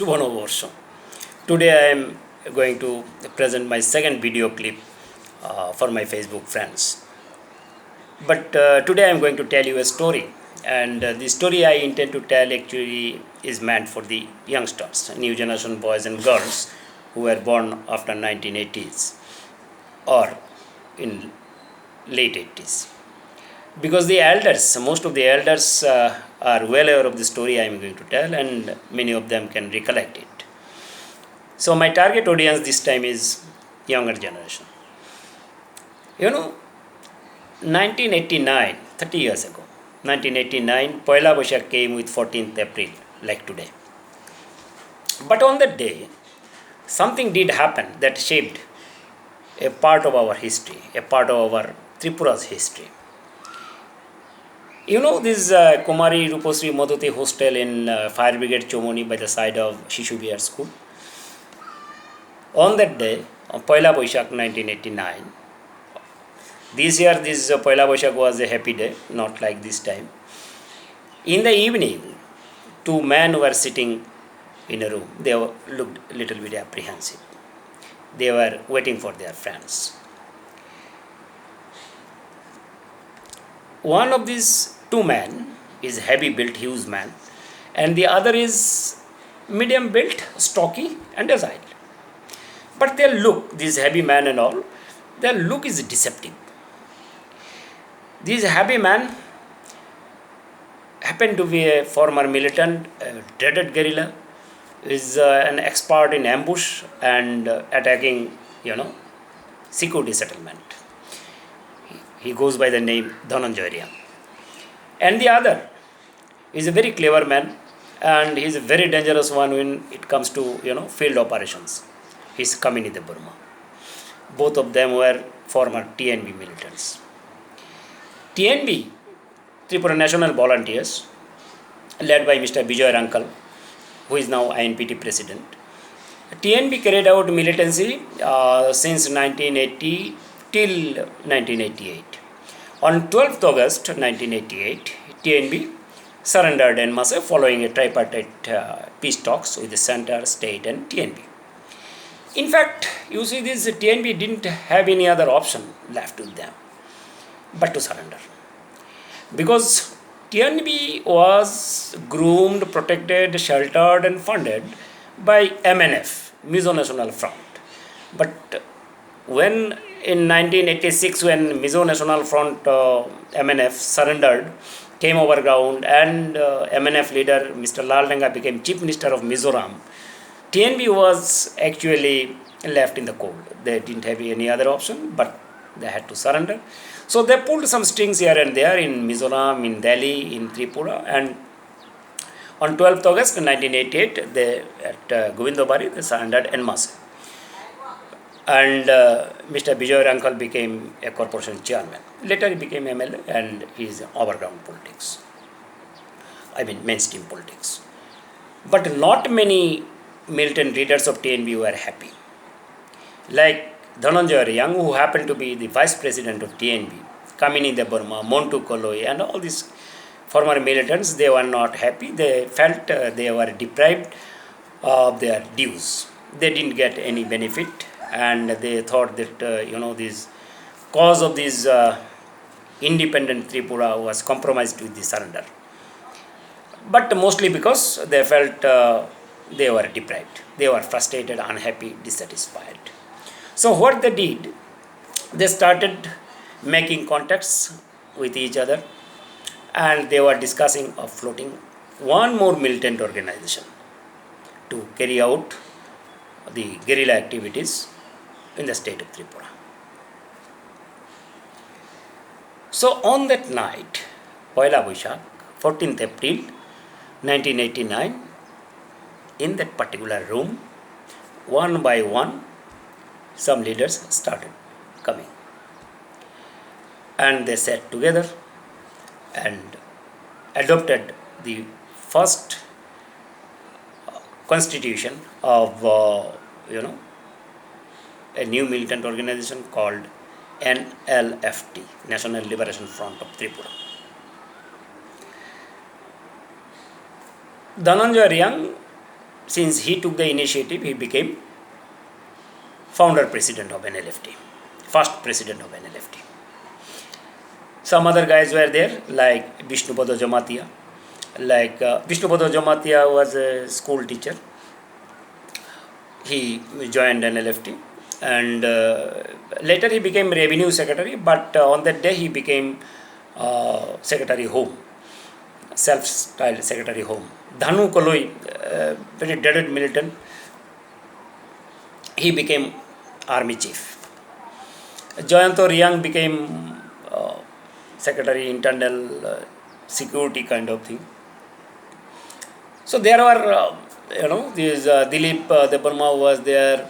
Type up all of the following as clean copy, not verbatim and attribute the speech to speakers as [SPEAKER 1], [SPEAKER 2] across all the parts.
[SPEAKER 1] Shubha Novorsho. Today I am going to present my second video clip for my Facebook friends. But today I am going to tell you a story, and the story I intend to tell actually is meant for the youngsters, new generation boys and girls who were born after 1980s or in late 80s. Because the elders, most of the elders are well aware of the story I am going to tell, and many of them can recollect it. So my target audience this time is younger generation. You know, 1989, 30 years ago, 1989, Poila Boishakh came with 14th April, like today. But on that day, something did happen that shaped a part of our history, a part of our Tripura's history. You know this Kumari Rupasri Madhuti hostel in Fire Brigade Chomoni by the side of Shishu Vihar School? On that day, on Poila Boishakh 1989, this year this Poila Boishakh was a happy day, not like this time. In the evening, two men were sitting in a room. They looked a little bit apprehensive. They were waiting for their friends. One of these two men is heavy built, huge man, and the other is medium built, stocky and agile. But their look, this heavy man and all, their look is deceptive. This heavy man happened to be a former militant, a dreaded guerrilla, is an expert in ambush and attacking, security settlement. He goes by the name Dhananjay Riang. And the other is a very clever man, and he is a very dangerous one when it comes to field operations. He is Kamini de Burma. Both of them were former TNB militants. TNB, Tripura National Volunteers, led by Mr. Bijoy Rankal, who is now INPT president. TNB carried out militancy since 1980 till 1988. On 12th August 1988, TNB surrendered en masse following a tripartite peace talks with the center, state and TNB. In fact, you see, this TNB didn't have any other option left with them but to surrender. Because TNB was groomed, protected, sheltered and funded by MNF, Mizo National Front. But when in 1986, when Mizo National Front MNF surrendered, came over ground, and MNF leader Mr. Lal Denga became Chief Minister of Mizoram, TNB was actually left in the cold. They didn't have any other option, but they had to surrender. So they pulled some strings here and there in Mizoram, in Delhi, in Tripura, and on 12th August 1988, they at Govindobari, they surrendered en masse. And Mr. Bijoy Rankal became a corporation chairman. Later he became MLA, and he is overground politics. I mean mainstream politics. But not many militant leaders of TNB were happy. Like Dhananjay Riang, who happened to be the vice president of TNB, Kamini de Burma, Montu Koloi, and all these former militants, they were not happy. They felt they were deprived of their dues. They didn't get any benefit, and they thought that this cause of this independent Tripura was compromised with the surrender. But mostly because they felt they were deprived. They were frustrated, unhappy, dissatisfied. So what they did, they started making contacts with each other, and they were discussing of floating one more militant organization to carry out the guerrilla activities in the state of Tripura. So on that night, Poila Boishakh, 14th April 1989, in that particular room, one by one, some leaders started coming. And they sat together and adopted the first constitution of, a new militant organization called NLFT, National Liberation Front of Tripura. Dhananjay Riang since he took the initiative, he became founder president of NLFT, first president of NLFT. Some other guys were there, like Vishnupada Jamatia. Vishnupada Jamatia was a school teacher. He joined NLFT, and later he became revenue secretary, but on that day he became secretary home, self-styled secretary home. Dhanu Koloi, very dreaded militant, he became army chief. Jayanto Riyang became secretary internal security kind of thing. So there were, these Dilip Debarma was there,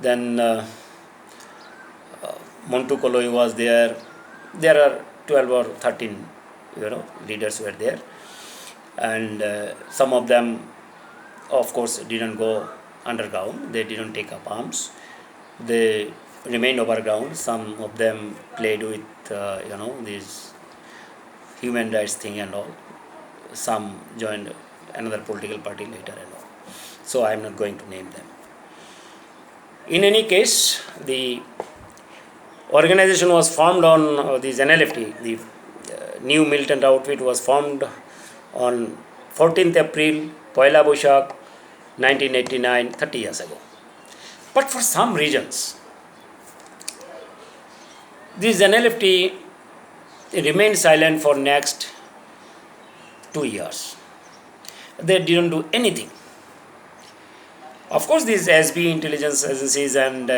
[SPEAKER 1] then Montu Koloi was there. There are 12 or 13, leaders were there, and some of them, of course, didn't go underground. They didn't take up arms. They remained overground. Some of them played with, this human rights thing and all. Some joined another political party later and all. So I am not going to name them. In any case, the organization was formed on this NLFT. The new militant outfit was formed on 14th April, Poila Boishakh, 1989, 30 years ago. But for some reasons, this NLFT remained silent for next 2 years. They didn't do anything. Of course, these SB intelligence agencies and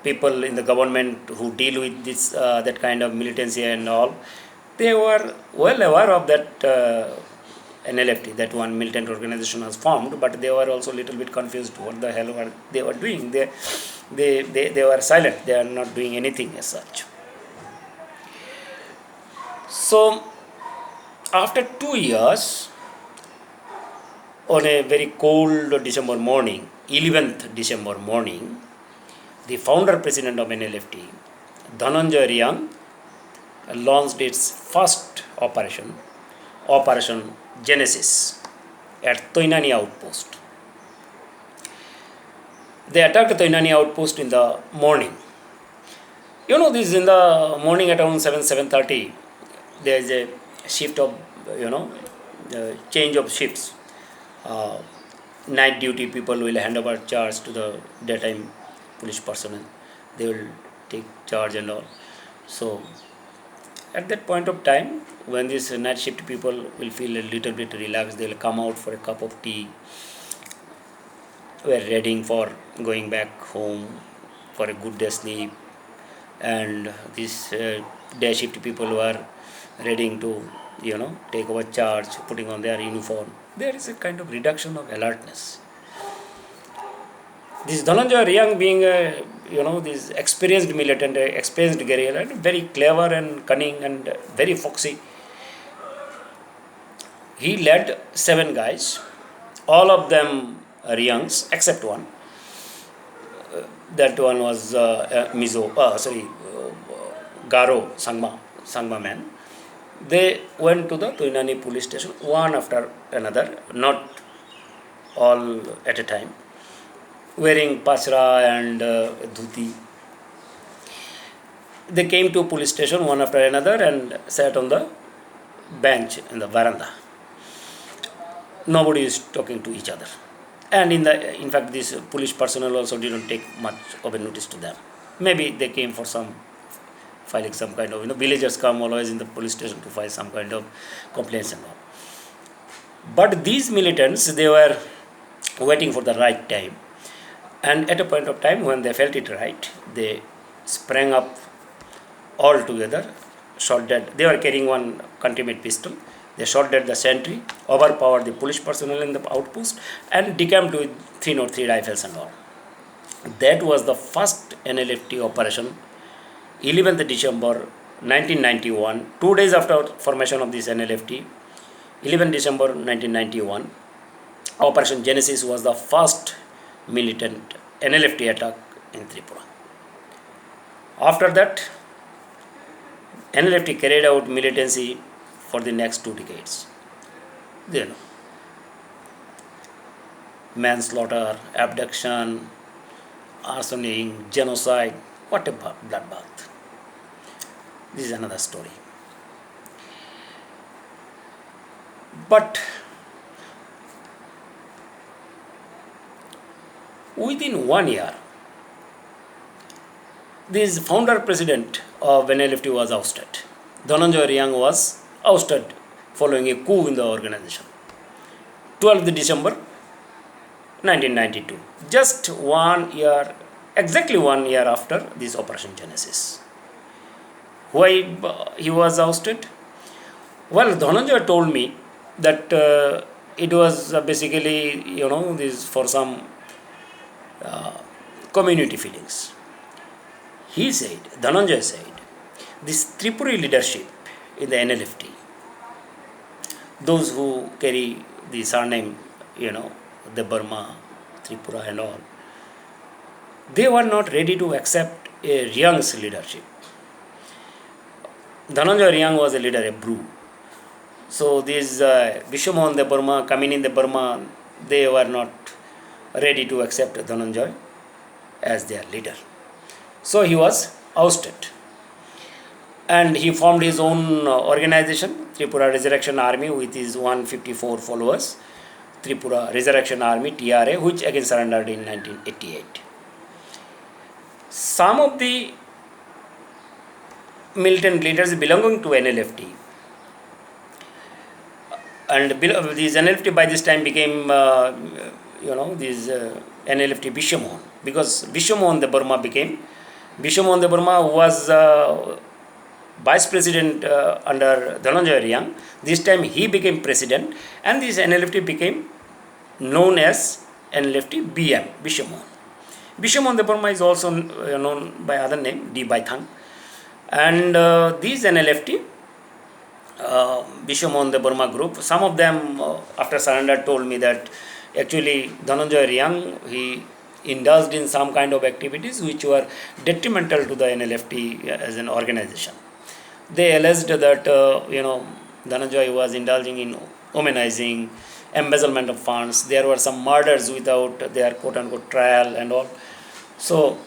[SPEAKER 1] people in the government who deal with this that kind of militancy and all, they were well aware of that NLFT, that one militant organization was formed, but they were also a little bit confused what the hell they were doing. They were silent. They are not doing anything as such. So after 2 years, on a very cold December morning, 11th December morning, the founder president of NLFT, Dhananjay Riyang, launched its first operation, Operation Genesis, at Toinani outpost. They attacked Toinani outpost in the morning. This is in the morning at around 7:30. There is a shift of, change of shifts. Night duty people will hand over charge to the daytime police personnel. They will take charge and all. So at that point of time, when these night shift people will feel a little bit relaxed, they will come out for a cup of tea. We are ready for going back home for a good day's sleep, and these day shift people were ready to take over charge, putting on their uniform. There is a kind of reduction of alertness. This Dhananjay Riyang being this experienced militant, experienced guerrilla, very clever and cunning and very foxy, he led 7 guys, all of them Riyangs except one. That one was Garo Sangma man. They went to the Toinani police station, one after another, not all at a time, wearing pachra and dhuti. They came to police station one after another and sat on the bench in the veranda. Nobody is talking to each other. And in fact, this police personnel also didn't take much of a notice to them. Maybe they came for filing some kind of, villagers come always in the police station to file some kind of complaints and all. But these militants, they were waiting for the right time. And at a point of time when they felt it right, they sprang up all together, shot dead. They were carrying one country-made pistol. They shot dead the sentry, overpowered the police personnel in the outpost, and decamped with 303 rifles and all. That was the first NLFT operation, 11th December 1991, 2 days after formation of this NLFT, 11th December 1991, Operation Genesis was the first militant NLFT attack in Tripura. After that, NLFT carried out militancy for the next 2 decades. you know, manslaughter, abduction, arsoning, genocide, what a bloodbath. This is another story. But within 1 year, this founder president of NLFT was ousted. Dhananjay Riang was ousted following a coup in the organization. 12th December 1992. Just 1 year, exactly 1 year after this Operation Genesis. Why he was ousted? Well, Dhananjay told me that it was basically, this for some community feelings. He said, Dhananjay said, this Tripuri leadership in the NLFT, those who carry the surname, the Burma, Tripura and all, they were not ready to accept a Riang's leadership. Dhananjay Riang was a leader, a Bru. So these Vishwamohan de Burma, Kamini de Burma, they were not ready to accept Dhananjay as their leader. So he was ousted. And he formed his own organization, Tripura Resurrection Army, with his 154 followers. Tripura Resurrection Army, TRA, which again surrendered in 1988. Some of the militant leaders belonging to NLFT, and this NLFT by this time became, this NLFT Vishwamohan, because Vishwamohan de Burma became, Vishwamohan de Burma was vice president under Dhananjay Riang. This time he became president, and this NLFT became known as NLFT BM, Vishwamohan. Vishwamohan de Burma is also known by other name, D. Baithang. And these NLFT, Vishwamohan de Burma group, some of them after surrender told me that actually Dhananjay Riang, he indulged in some kind of activities which were detrimental to the NLFT as an organization. They alleged that, Dhananjay was indulging in womanizing, embezzlement of funds. There were some murders without their quote-unquote trial and all. So,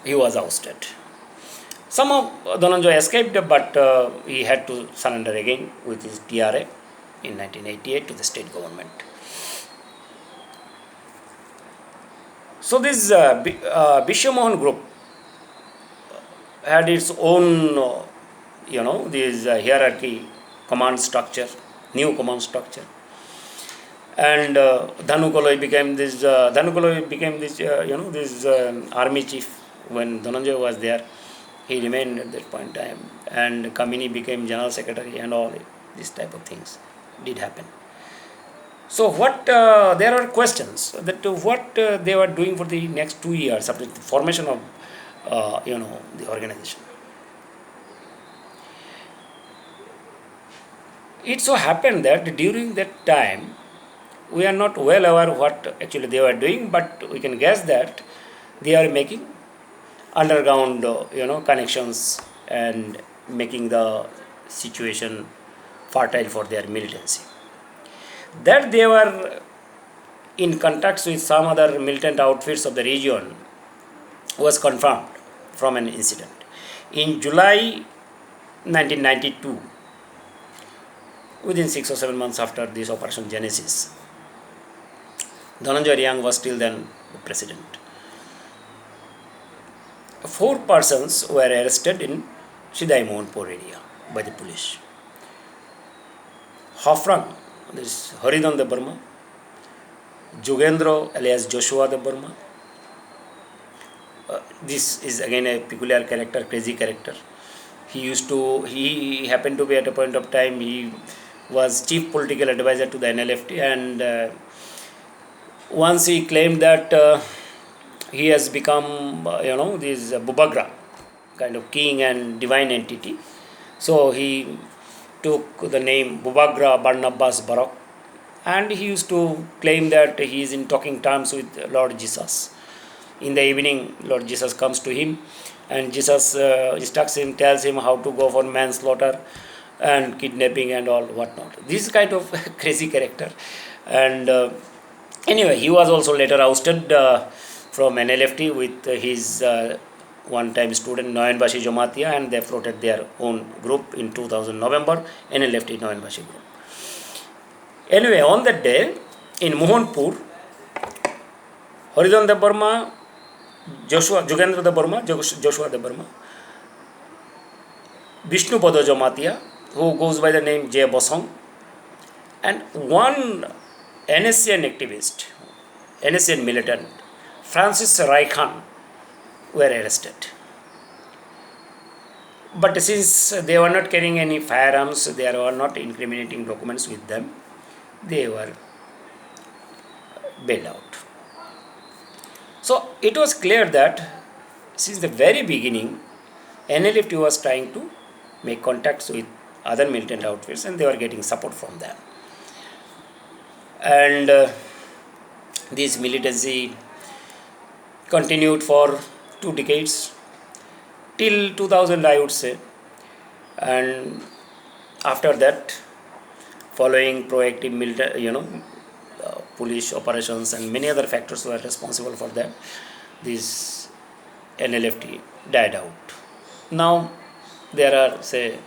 [SPEAKER 1] he was ousted. Some of Dhananjay escaped, but he had to surrender again with his TRA in 1988 to the state government. So, this Vishwamohan group had its own this hierarchy, command structure, new command structure. And Dhanukaloi became this, army chief when Dhananjay was there. He remained at that point in time. And Kamini became general secretary and all these type of things did happen. So there are questions that what they were doing for the next 2 years after the formation of, the organization. It so happened that during that time, we are not well aware what actually they were doing, but we can guess that they are making underground, connections and making the situation fertile for their militancy. That they were in contacts with some other militant outfits of the region was confirmed from an incident. In July 1992, within 6 or 7 months after this Operation Genesis, Dhananjay Riang was still then the president. 4 persons were arrested in Sidai Mohanpur area by the police. Hafrang, this Haridan de Burma, Jogendro alias Joshua de Burma. This is again a peculiar character, crazy character. He happened to be at a point of time, he was chief political advisor to the NLFT, and once he claimed that he has become, this Bubagra, kind of king and divine entity. So he took the name Bubagra Barnabas Barak, and he used to claim that he is in talking terms with Lord Jesus. In the evening, Lord Jesus comes to him, and Jesus instructs him, tells him how to go for manslaughter, and kidnapping and all whatnot. This kind of crazy character. And anyway, he was also later ousted from NLFT with his one-time student Noyanbashi Jomatia, and they floated their own group in 2000 November, NLFT Noyanbashi group. Anyway, on that day in Mohanpur, Horizon Dev Burma, Jogendra Dev Burma, Joshua Dev Burma, Vishnu Pada Jomatia, who goes by the name Jay Bosong, and one NSCN activist, NSCN militant, Francis Raikhan, were arrested. But since they were not carrying any firearms, there were not incriminating documents with them, they were bailed out. So it was clear that since the very beginning, NLFT was trying to make contacts with other militant outfits and they were getting support from them. And this militancy continued for 2 decades till 2000, I would say. And after that, following proactive military, police operations and many other factors were responsible for that, this NLFT died out. Now there are, say,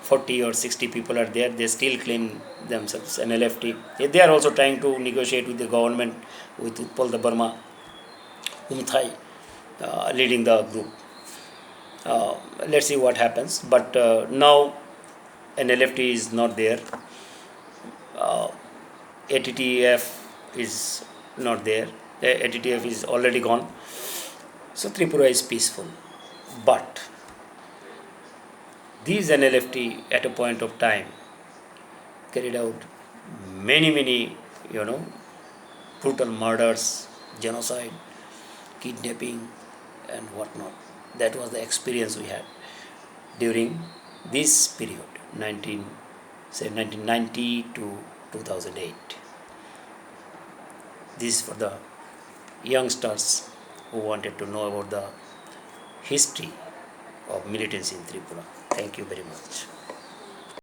[SPEAKER 1] 40 or 60 people are there. They still claim themselves NLFT. They are also trying to negotiate with the government, with Utpal Dev Burma, Umthai leading the group. Let's see what happens. But now NLFT is not there. ATTF is not there. ATTF is already gone. So Tripura is peaceful. But these NLFT at a point of time carried out many, brutal murders, genocide, kidnapping and whatnot. That was the experience we had during this period, 1990 to 2008. This is for the youngsters who wanted to know about the history of militancy in Tripura. Thank you very much.